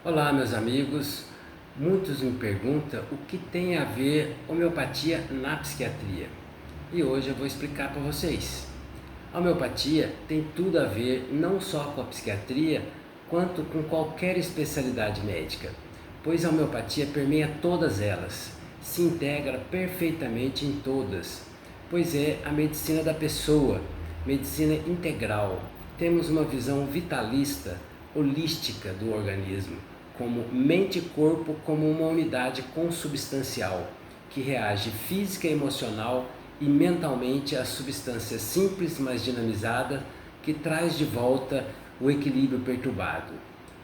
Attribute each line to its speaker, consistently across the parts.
Speaker 1: Olá, meus amigos. Muitos me perguntam o que tem a ver homeopatia na psiquiatria. E hoje eu vou explicar para vocês. A homeopatia tem tudo a ver não só com a psiquiatria, quanto com qualquer especialidade médica, pois a homeopatia permeia todas elas, se integra perfeitamente em todas, pois é a medicina da pessoa, medicina integral. Temos uma visão vitalista, holística do organismo, como mente e corpo como uma unidade consubstancial, que reage física, emocional e mentalmente às substâncias simples, mas dinamizada, que traz de volta o equilíbrio perturbado.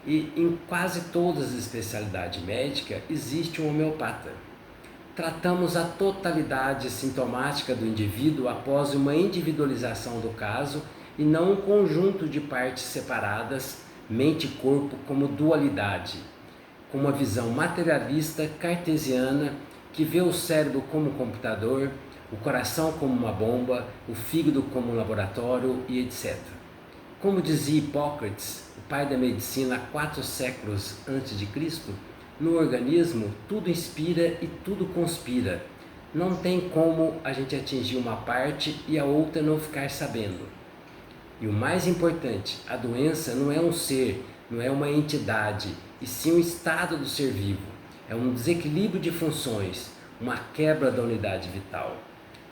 Speaker 1: E em quase todas as especialidades médicas existe um homeopata. Tratamos a totalidade sintomática do indivíduo após uma individualização do caso e não um conjunto de partes separadas, mente e corpo como dualidade, com uma visão materialista cartesiana que vê o cérebro como computador, o coração como uma bomba, o fígado como um laboratório e etc. Como dizia Hipócrates, o pai da medicina há 4 séculos antes de Cristo, no organismo tudo inspira e tudo conspira. Não tem como a gente atingir uma parte e a outra não ficar sabendo. E o mais importante, a doença não é um ser, não é uma entidade, e sim um estado do ser vivo. É um desequilíbrio de funções, uma quebra da unidade vital.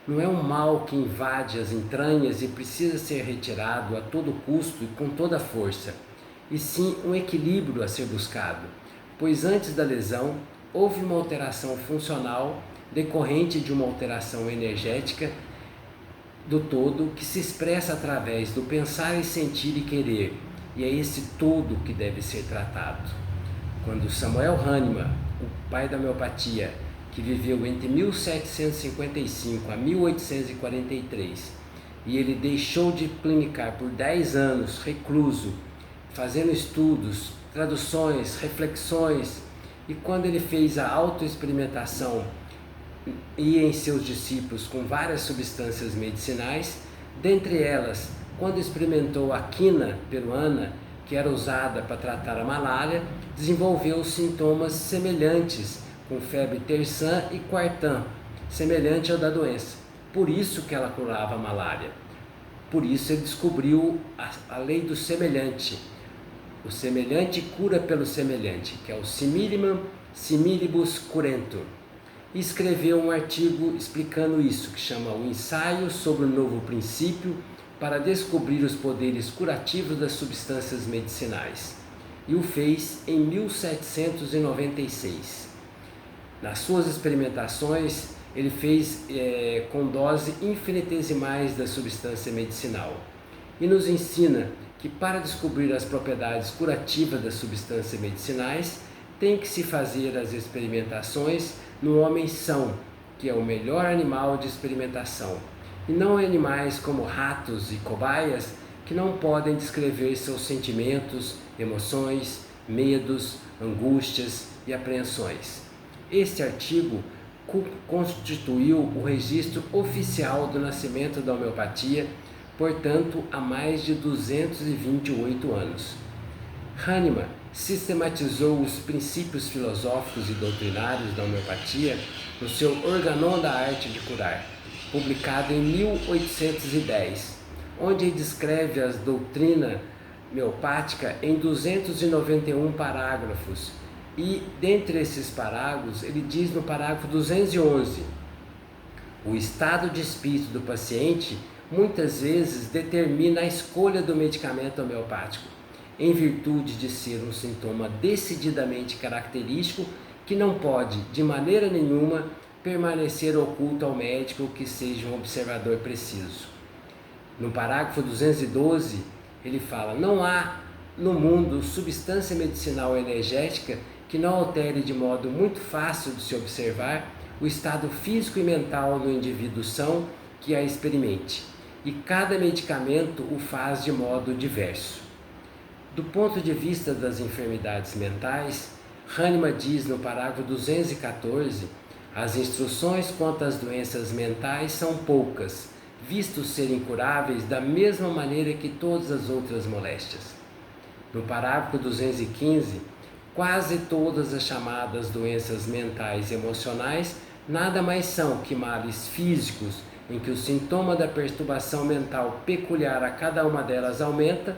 Speaker 1: Não é um mal que invade as entranhas e precisa ser retirado a todo custo e com toda a força, e sim um equilíbrio a ser buscado, pois antes da lesão houve uma alteração funcional decorrente de uma alteração energética do todo que se expressa através do pensar e sentir e querer, e é esse todo que deve ser tratado. Quando Samuel Hahnemann, o pai da homeopatia, que viveu entre 1755 a 1843, e ele deixou de clinicar por 10 anos, recluso, fazendo estudos, traduções, reflexões, e quando ele fez a autoexperimentação e em seus discípulos com várias substâncias medicinais, dentre elas, quando experimentou a quina peruana, que era usada para tratar a malária, desenvolveu sintomas semelhantes, com febre terçã e quartã, semelhante ao da doença. Por isso que ela curava a malária. Por isso ele descobriu a lei do semelhante. O semelhante cura pelo semelhante, que é o similimum similibus curentur. E escreveu um artigo explicando isso, que chama O Ensaio sobre o Novo Princípio para descobrir os poderes curativos das substâncias medicinais. E o fez em 1796. Nas suas experimentações, ele fez com dose infinitesimais da substância medicinal. E nos ensina que para descobrir as propriedades curativas das substâncias medicinais, tem que se fazer as experimentações no homem são, que é o melhor animal de experimentação, e não em animais como ratos e cobaias que não podem descrever seus sentimentos, emoções, medos, angústias e apreensões. Este artigo constituiu o registro oficial do nascimento da homeopatia, portanto, há mais de 228 anos. Hahnemann sistematizou os princípios filosóficos e doutrinários da homeopatia no seu Organon da Arte de Curar, publicado em 1810, onde ele descreve a doutrina homeopática em 291 parágrafos. E, dentre esses parágrafos, ele diz no parágrafo 211: o estado de espírito do paciente muitas vezes determina a escolha do medicamento homeopático, em virtude de ser um sintoma decididamente característico que não pode, de maneira nenhuma, permanecer oculto ao médico que seja um observador preciso. No parágrafo 212, ele fala: não há no mundo substância medicinal energética que não altere de modo muito fácil de se observar o estado físico e mental do indivíduo são que a experimente, e cada medicamento o faz de modo diverso. Do ponto de vista das enfermidades mentais, Hahnemann diz no parágrafo 214: as instruções quanto às doenças mentais são poucas, visto serem curáveis da mesma maneira que todas as outras moléstias. No parágrafo 215, Quase todas as chamadas doenças mentais e emocionais nada mais são que males físicos, em que o sintoma da perturbação mental peculiar a cada uma delas aumenta,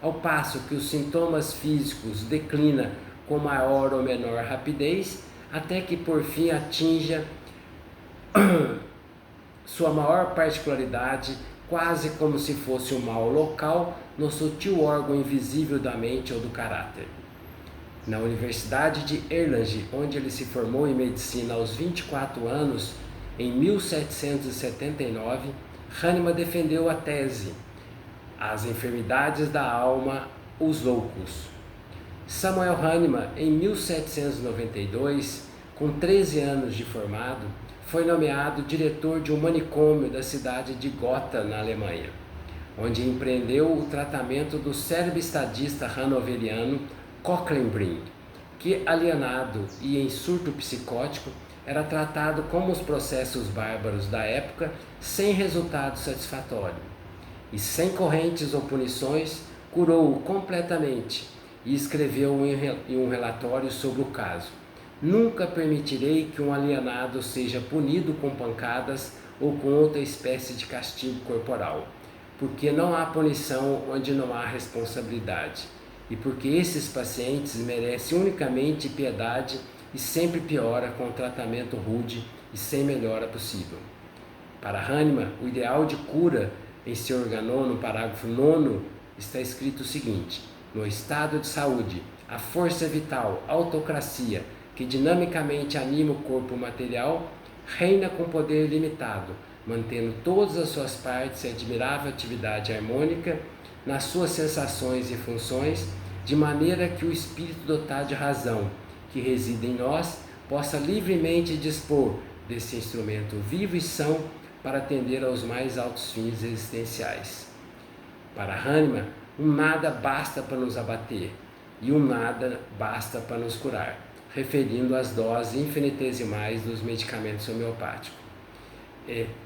Speaker 1: ao passo que os sintomas físicos declinam com maior ou menor rapidez, até que por fim atinja sua maior particularidade, quase como se fosse um mal local no sutil órgão invisível da mente ou do caráter. Na Universidade de Erlangen, onde ele se formou em medicina aos 24 anos, em 1779, Hahnemann defendeu a tese As Enfermidades da Alma, os Loucos. Samuel Hahnemann, em 1792, com 13 anos de formado, foi nomeado diretor de um manicômio da cidade de Gotha, na Alemanha, onde empreendeu o tratamento do célebre estadista hanoveriano Cochlin-Brink, que, alienado e em surto psicótico, era tratado como os processos bárbaros da época, sem resultado satisfatório. E sem correntes ou punições, curou-o completamente e escreveu em um relatório sobre o caso: Nunca permitirei que um alienado seja punido com pancadas ou com outra espécie de castigo corporal, porque não há punição onde não há responsabilidade, e porque esses pacientes merecem unicamente piedade e sempre piora com um tratamento rude e sem melhora possível. Para Hahnemann, o ideal de cura em seu organon, no parágrafo 9, está escrito o seguinte: no estado de saúde, a força vital, a autocracia, que dinamicamente anima o corpo material, reina com poder limitado, mantendo todas as suas partes em admirável atividade harmônica nas suas sensações e funções, de maneira que o espírito dotado de razão, que reside em nós, possa livremente dispor desse instrumento vivo e são para atender aos mais altos fins existenciais. Para Hahnemann, um nada basta para nos abater e um nada basta para nos curar, referindo às doses infinitesimais dos medicamentos homeopáticos.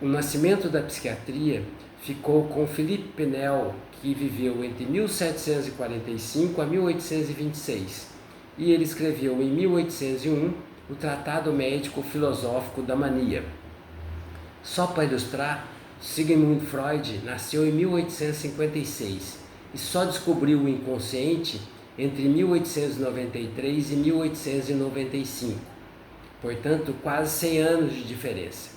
Speaker 1: O nascimento da psiquiatria ficou com Philippe Pinel, que viveu entre 1745 a 1826, e ele escreveu em 1801 o Tratado Médico Filosófico da Mania. Só para ilustrar, Sigmund Freud nasceu em 1856 e só descobriu o inconsciente entre 1893 e 1895, portanto quase 100 anos de diferença.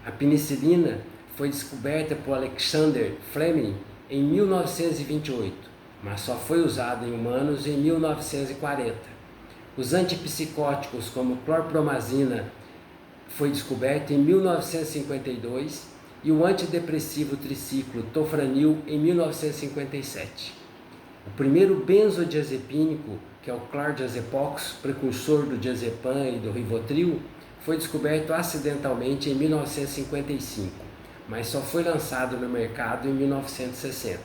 Speaker 1: A penicilina foi descoberta por Alexander Fleming em 1928, mas só foi usada em humanos em 1940. Os antipsicóticos como clorpromazina foi descoberto em 1952 e o antidepressivo triciclo tofranil em 1957. O primeiro benzodiazepínico, que é o clordiazepox, precursor do diazepam e do rivotril, foi descoberto acidentalmente em 1955, mas só foi lançado no mercado em 1960.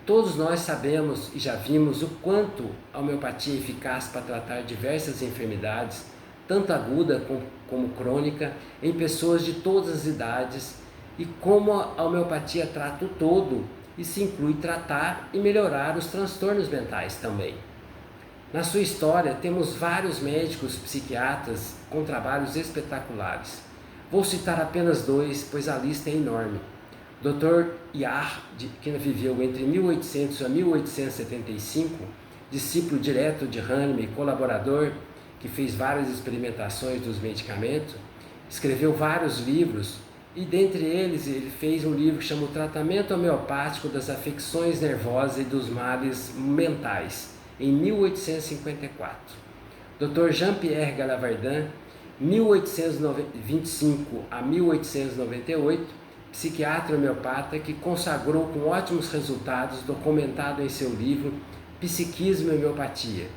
Speaker 1: Todos nós sabemos e já vimos o quanto a homeopatia é eficaz para tratar diversas enfermidades, tanto aguda como crônica, em pessoas de todas as idades, e como a homeopatia trata o todo e se inclui tratar e melhorar os transtornos mentais também. Na sua história, temos vários médicos psiquiatras com trabalhos espetaculares. Vou citar apenas dois, pois a lista é enorme. Dr. Yar, que viveu entre 1800 a 1875, discípulo direto de Hahnemann e colaborador, que fez várias experimentações dos medicamentos, escreveu vários livros, e dentre eles ele fez um livro que chama O Tratamento Homeopático das Afecções Nervosas e dos Males Mentais, em 1854. Dr. Jean-Pierre Galavardin, 1825 a 1898, psiquiatra homeopata que consagrou com ótimos resultados, documentado em seu livro Psiquismo e Homeopatia,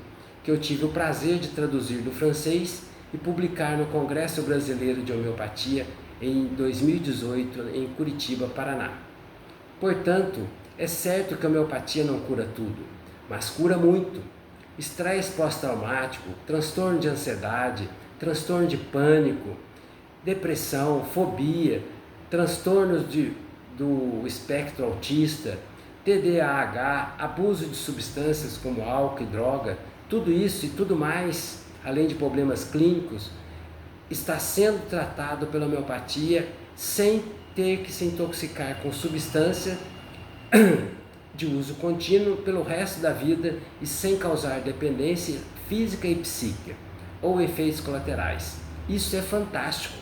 Speaker 1: que eu tive o prazer de traduzir do francês e publicar no Congresso Brasileiro de Homeopatia em 2018 em Curitiba, Paraná. Portanto, é certo que a homeopatia não cura tudo, mas cura muito. Estresse pós-traumático, transtorno de ansiedade, transtorno de pânico, depressão, fobia, transtornos do espectro autista, TDAH, abuso de substâncias como álcool e droga, Tudo isso e tudo mais, além de problemas clínicos, está sendo tratado pela homeopatia sem ter que se intoxicar com substância de uso contínuo pelo resto da vida e sem causar dependência física e psíquica ou efeitos colaterais. Isso é fantástico.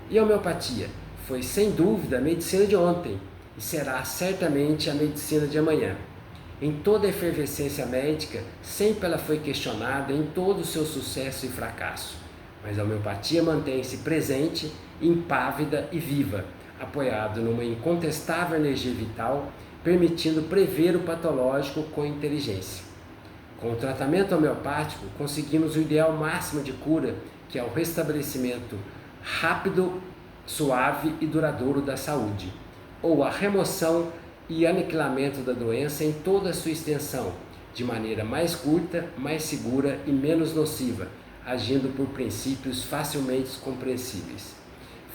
Speaker 1: E a homeopatia foi sem dúvida a medicina de ontem e será certamente a medicina de amanhã. Em toda a efervescência médica, sempre ela foi questionada em todo o seu sucesso e fracasso. Mas a homeopatia mantém-se presente, impávida e viva, apoiado numa incontestável energia vital, permitindo prever o patológico com inteligência. Com o tratamento homeopático, conseguimos o ideal máximo de cura, que é o restabelecimento rápido, suave e duradouro da saúde, ou a remoção e aniquilamento da doença em toda a sua extensão, de maneira mais curta, mais segura e menos nociva, agindo por princípios facilmente compreensíveis.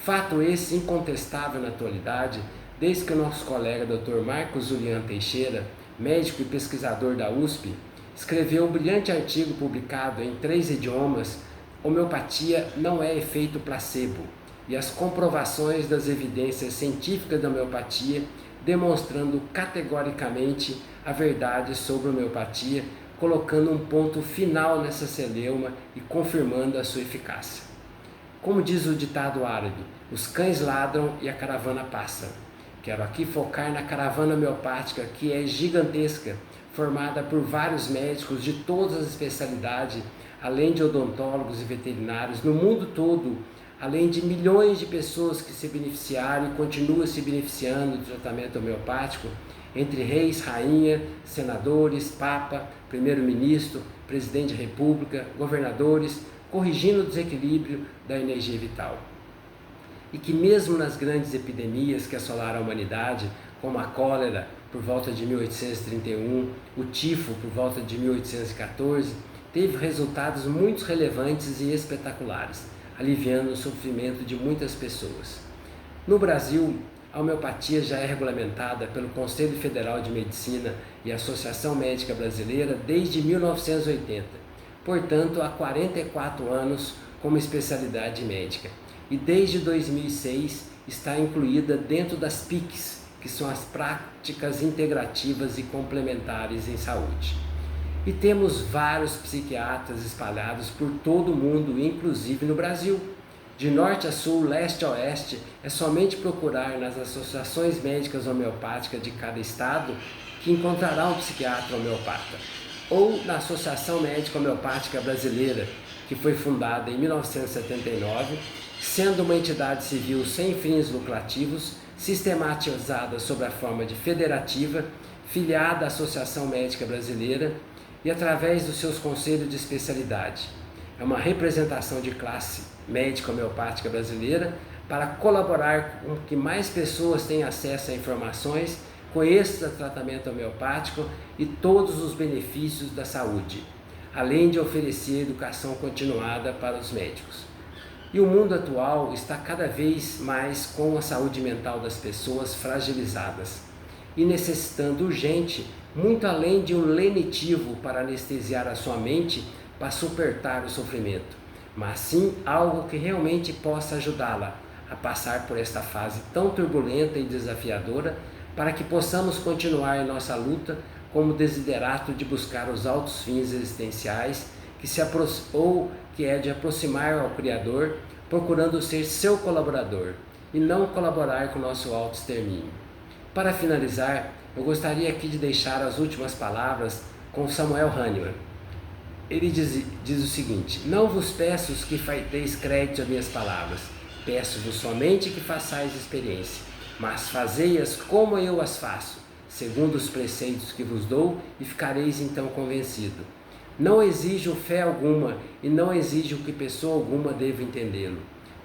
Speaker 1: Fato esse incontestável na atualidade, desde que o nosso colega Dr. Marcos Julian Teixeira, médico e pesquisador da USP, escreveu um brilhante artigo publicado em 3 idiomas, Homeopatia não é efeito placebo, e as comprovações das evidências científicas da homeopatia demonstrando categoricamente a verdade sobre a homeopatia, colocando um ponto final nessa celeuma e confirmando a sua eficácia. Como diz o ditado árabe, os cães ladram e a caravana passa. Quero aqui focar na caravana homeopática, que é gigantesca, formada por vários médicos de todas as especialidades, além de odontólogos e veterinários no mundo todo, além de milhões de pessoas que se beneficiaram e continuam se beneficiando do tratamento homeopático, entre reis, rainha, senadores, papa, primeiro-ministro, presidente da república, governadores, corrigindo o desequilíbrio da energia vital. E que mesmo nas grandes epidemias que assolaram a humanidade, como a cólera por volta de 1831, o tifo por volta de 1814, teve resultados muito relevantes e espetaculares, aliviando o sofrimento de muitas pessoas. No Brasil, a homeopatia já é regulamentada pelo Conselho Federal de Medicina e Associação Médica Brasileira desde 1980, portanto há 44 anos como especialidade médica, e desde 2006 está incluída dentro das PICs, que são as práticas integrativas e complementares em saúde. E temos vários psiquiatras espalhados por todo o mundo, inclusive no Brasil. De norte a sul, leste a oeste, é somente procurar nas associações médicas homeopáticas de cada estado que encontrará um psiquiatra homeopata. Ou na Associação Médica Homeopática Brasileira, que foi fundada em 1979, sendo uma entidade civil sem fins lucrativos, sistematizada sob a forma de federativa, filiada à Associação Médica Brasileira e através dos seus conselhos de especialidade. É uma representação de classe médica homeopática brasileira para colaborar com que mais pessoas tenham acesso a informações, conheçam o tratamento homeopático e todos os benefícios da saúde, além de oferecer educação continuada para os médicos. E o mundo atual está cada vez mais com a saúde mental das pessoas fragilizadas e necessitando urgente, muito além de um lenitivo para anestesiar a sua mente para suportar o sofrimento, mas sim algo que realmente possa ajudá-la a passar por esta fase tão turbulenta e desafiadora, para que possamos continuar em nossa luta como desiderato de buscar os altos fins existenciais que é de aproximar ao Criador, procurando ser seu colaborador e não colaborar com o nosso auto-extermínio. Para finalizar, eu gostaria aqui de deixar as últimas palavras com Samuel Hahnemann. Ele diz o seguinte: não vos peço que deis crédito a minhas palavras, peço-vos somente que façais experiência, mas fazei-as como eu as faço, segundo os preceitos que vos dou, e ficareis então convencido. Não exijo fé alguma e não exijo que pessoa alguma deva entendê-lo.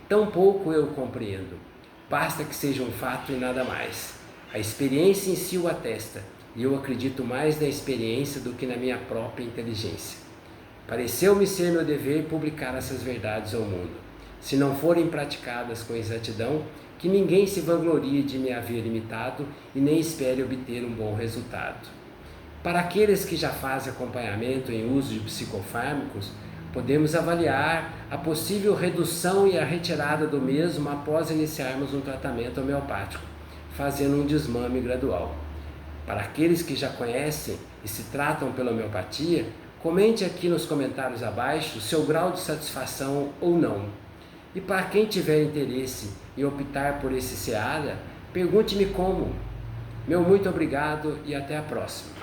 Speaker 1: Tampouco eu compreendo. Basta que seja um fato e nada mais. A experiência em si o atesta, e eu acredito mais na experiência do que na minha própria inteligência. Pareceu-me ser meu dever publicar essas verdades ao mundo. Se não forem praticadas com exatidão, que ninguém se vanglorie de me haver imitado e nem espere obter um bom resultado. Para aqueles que já fazem acompanhamento em uso de psicofármacos, podemos avaliar a possível redução e a retirada do mesmo após iniciarmos um tratamento homeopático, fazendo um desmame gradual. Para aqueles que já conhecem e se tratam pela homeopatia, comente aqui nos comentários abaixo seu grau de satisfação ou não. E para quem tiver interesse em optar por esse seara, pergunte-me como. Meu muito obrigado e até a próxima.